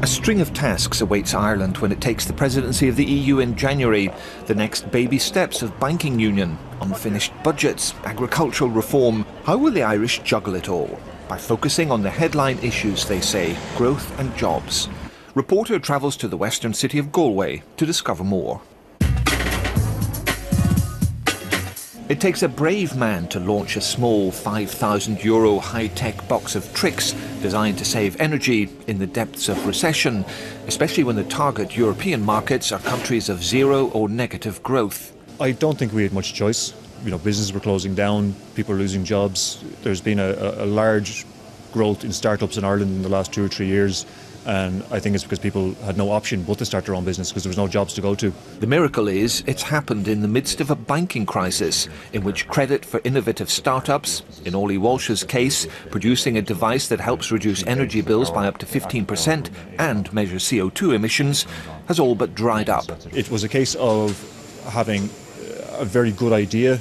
A string of tasks awaits Ireland when it takes the presidency of the EU in January. The next baby steps of banking union, unfinished budgets, agricultural reform. How will the Irish juggle it all? By focusing on the headline issues, they say, growth and jobs. Reporter travels to the western city of Galway to discover more. It takes a brave man to launch a small €5,000 high-tech box of tricks designed to save energy in the depths of recession, especially when the target European markets are countries of zero or negative growth. I don't think we had much choice. Businesses were closing down, people were losing jobs. There's been a large growth in startups in Ireland in the last 2 or 3 years. And I think it's because people had no option but to start their own business because there was no jobs to go to. The miracle is it's happened in the midst of a banking crisis in which credit for innovative startups, in Ollie Walsh's case, producing a device that helps reduce energy bills by up to 15% and measure CO2 emissions, has all but dried up. It was a case of having a very good idea,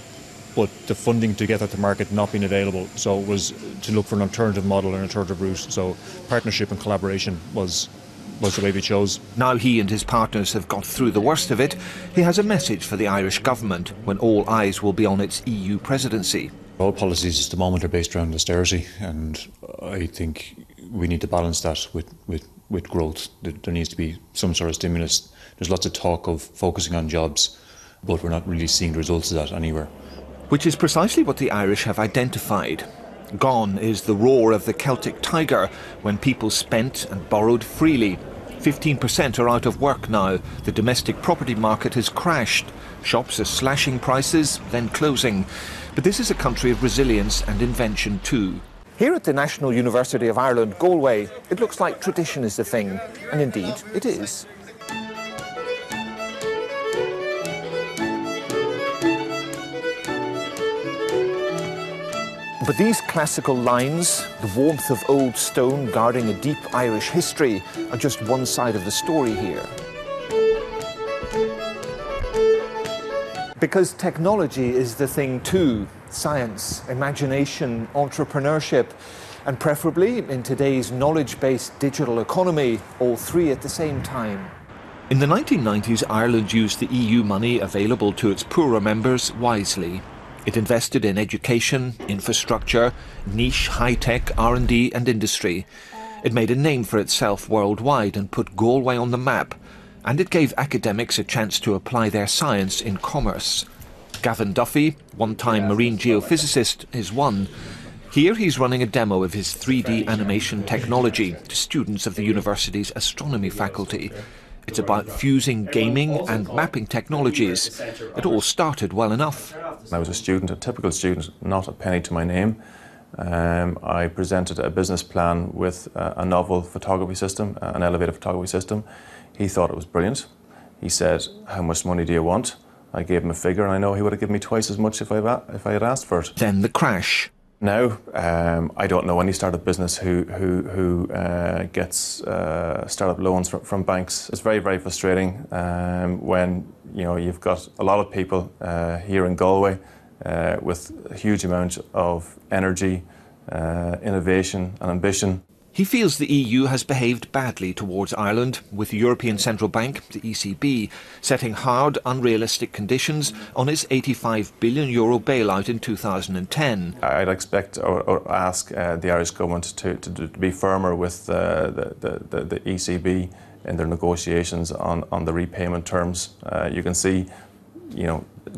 but the funding to get that to market not being available. So it was to look for an alternative model, an alternative route. So partnership and collaboration was the way we chose. Now he and his partners have got through the worst of it, he has a message for the Irish government when all eyes will be on its EU presidency. All policies at the moment are based around austerity, and I think we need to balance that with growth. There needs to be some sort of stimulus. There's lots of talk of focusing on jobs, but we're not really seeing the results of that anywhere. Which is precisely what the Irish have identified. Gone is the roar of the Celtic tiger when people spent and borrowed freely. 15% are out of work now. The domestic property market has crashed. Shops are slashing prices, then closing. But this is a country of resilience and invention too. Here at the National University of Ireland, Galway, it looks like tradition is the thing. And indeed, it is. But these classical lines, the warmth of old stone guarding a deep Irish history, are just one side of the story here. Because technology is the thing too. Science, imagination, entrepreneurship, and preferably in today's knowledge-based digital economy, all three at the same time. In the 1990s, Ireland used the EU money available to its poorer members wisely. It invested in education, infrastructure, niche high-tech R&D and industry. It made a name for itself worldwide and put Galway on the map. And it gave academics a chance to apply their science in commerce. Gavin Duffy, one-time marine geophysicist, is one. Here he's running a demo of his 3D animation technology to students of the university's astronomy faculty. It's about fusing gaming and mapping technologies. It all started well enough. I was a student, a typical student, not a penny to my name. I presented a business plan with a novel photography system, an elevated photography system. He thought it was brilliant. He said, "How much money do you want?" I gave him a figure, and I know he would have given me twice as much if I had asked for it. Then the crash. Now, I don't know any startup business who gets startup loans from banks. It's very, very frustrating when you've got a lot of people here in Galway with a huge amount of energy, innovation and ambition. He feels the EU has behaved badly towards Ireland, with the European Central Bank, the ECB, setting hard, unrealistic conditions on its €85 billion bailout in 2010. I'd expect or ask the Irish government to be firmer with the ECB in their negotiations on the repayment terms. You can see,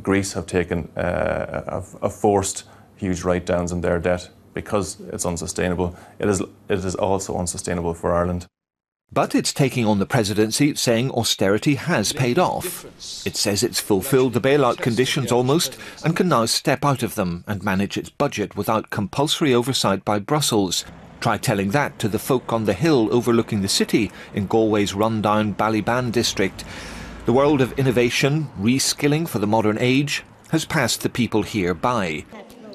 Greece have taken have forced huge write-downs in their debt. Because it's unsustainable, it is also unsustainable for Ireland. But it's taking on the presidency, saying austerity has paid off. It says it's fulfilled the bailout conditions almost and can now step out of them and manage its budget without compulsory oversight by Brussels. Try telling that to the folk on the hill overlooking the city in Galway's run-down Ballybane district. The world of innovation, reskilling for the modern age, has passed the people here by.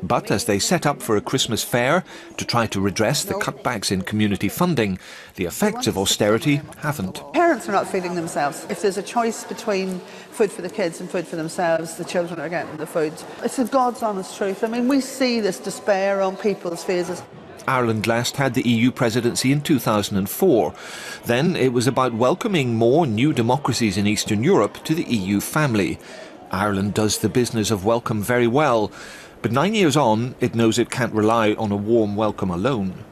But as they set up for a Christmas fair to try to redress the cutbacks in community funding, the effects of austerity haven't. Parents are not feeding themselves. If there's a choice between food for the kids and food for themselves, the children are getting the food. It's a God's honest truth. I mean, we see this despair on people's faces. Ireland last had the EU presidency in 2004. Then it was about welcoming more new democracies in Eastern Europe to the EU family. Ireland does the business of welcome very well, but 9 years on, it knows it can't rely on a warm welcome alone.